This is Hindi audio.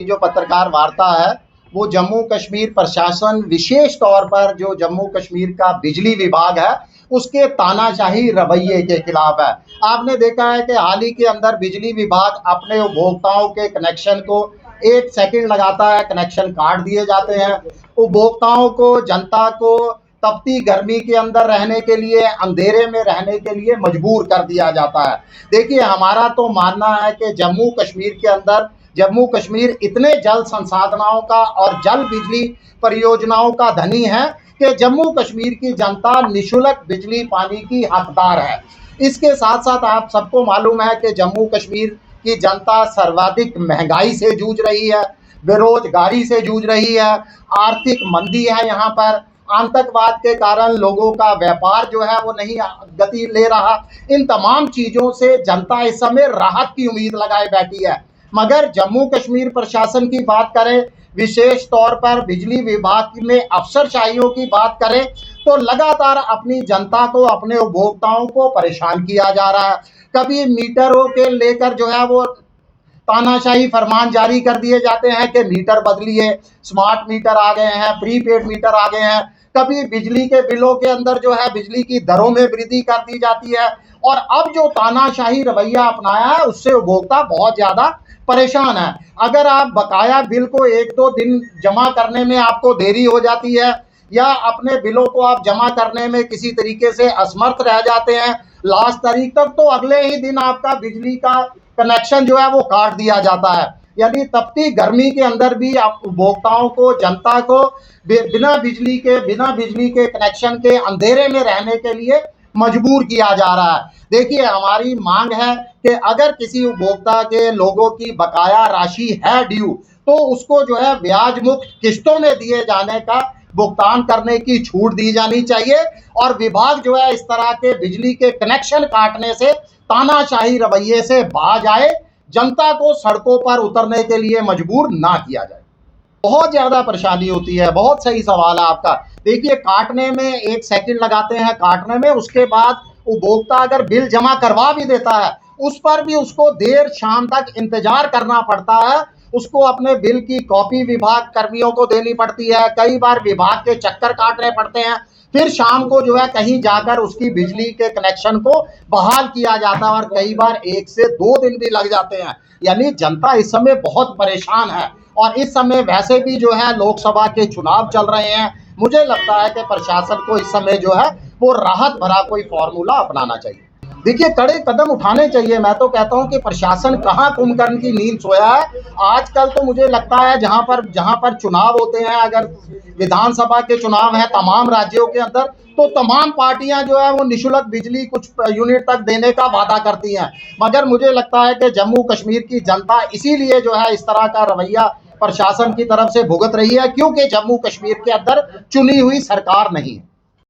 जो पत्रकार वार्ता है वो जम्मू कश्मीर प्रशासन, विशेष तौर पर जो जम्मू कश्मीर का बिजली विभाग है उसके तानाशाही रवैये के खिलाफ है। आपने देखा है कि हाल ही के अंदर बिजली विभाग अपने उपभोक्ताओं के कनेक्शन को 1 सेकंड लगाता है, कनेक्शन काट दिए जाते हैं। उपभोक्ताओं को, जनता को तपती गर्मी के अंदर रहने के लिए, अंधेरे में रहने के लिए मजबूर कर दिया जाता है। देखिए, हमारा तो मानना है कि जम्मू कश्मीर के अंदर, जम्मू कश्मीर इतने जल संसाधनों का और जल बिजली परियोजनाओं का धनी है कि जम्मू कश्मीर की जनता निःशुल्क बिजली पानी की हकदार है। इसके साथ साथ आप सबको मालूम है कि जम्मू कश्मीर की जनता सर्वाधिक महंगाई से जूझ रही है, बेरोजगारी से जूझ रही है, आर्थिक मंदी है। यहाँ पर आतंकवाद के कारण लोगों का व्यापार जो है वो नहीं गति ले रहा। इन तमाम चीज़ों से जनता इस समय राहत की उम्मीद लगाए बैठी है। मगर जम्मू कश्मीर प्रशासन की बात करें, विशेष तौर पर बिजली विभाग में अफसरशाहियों की बात करें, तो लगातार अपनी जनता को, अपने उपभोक्ताओं को परेशान किया जा रहा है। कभी मीटरों के लेकर जो है वो तानाशाही फरमान जारी कर दिए जाते हैं कि मीटर बदलिए, स्मार्ट मीटर आ गए हैं, प्रीपेड मीटर आ गए हैं। कभी बिजली के बिलों के अंदर जो है बिजली की दरों में वृद्धि कर दी जाती है। और अब जो तानाशाही रवैया अपनाया है उससे उपभोक्ता बहुत ज़्यादा परेशान है। अगर आप बकाया बिल को 1-2 दिन जमा करने में आपको देरी हो जाती है, या अपने बिलों को आप जमा करने में किसी तरीके से असमर्थ रह जाते हैं लास्ट तारीख तक, तो अगले ही दिन आपका बिजली का कनेक्शन जो है वो काट दिया जाता है। यानी तपती गर्मी के अंदर भी आप उपभोक्ताओं को, जनता को बिना बिजली के कनेक्शन के अंधेरे में रहने के लिए मजबूर किया जा रहा है। देखिए, हमारी मांग है कि अगर किसी उपभोक्ता के लोगों की बकाया राशि है ड्यू, तो उसको जो है ब्याज मुक्त किस्तों में दिए जाने का भुगतान करने की छूट दी जानी चाहिए। और विभाग जो है इस तरह के बिजली के कनेक्शन काटने से, तानाशाही रवैये से बाज आए, जनता को सड़कों पर उतरने के लिए मजबूर ना किया जाए। बहुत ज़्यादा परेशानी होती है। बहुत सही सवाल है आपका। देखिए, काटने में 1 सेकंड लगाते हैं काटने में, उसके बाद उपभोक्ता अगर बिल जमा करवा भी देता है उस पर भी उसको देर शाम तक इंतजार करना पड़ता है। उसको अपने बिल की कॉपी विभाग कर्मियों को देनी पड़ती है, कई बार विभाग के चक्कर काटने पड़ते हैं, फिर शाम को जो है कहीं जाकर उसकी बिजली के कनेक्शन को बहाल किया जाता है, और कई बार 1 से 2 दिन भी लग जाते हैं। यानी जनता इस समय बहुत परेशान है। और इस समय वैसे भी जो है लोकसभा के चुनाव चल रहे हैं। मुझे लगता है कि प्रशासन को इस समय जो है वो राहत भरा कोई फॉर्मूला अपनाना चाहिए। देखिए, कड़े कदम उठाने चाहिए। मैं तो कहता हूं कि प्रशासन कहाँ कुंभकर्ण की नींद सोया है। आजकल तो मुझे लगता है जहां पर चुनाव होते हैं, अगर विधानसभा के चुनाव हैं तमाम राज्यों के अंदर, तो तमाम पार्टियां जो है वो निःशुल्क बिजली कुछ यूनिट तक देने का वादा करती हैं। मगर मुझे लगता है कि जम्मू कश्मीर की जनता इसीलिए जो है इस तरह का रवैया प्रशासन की तरफ से भुगत रही है, क्योंकि जम्मू कश्मीर के अंदर चुनी हुई सरकार नहीं है।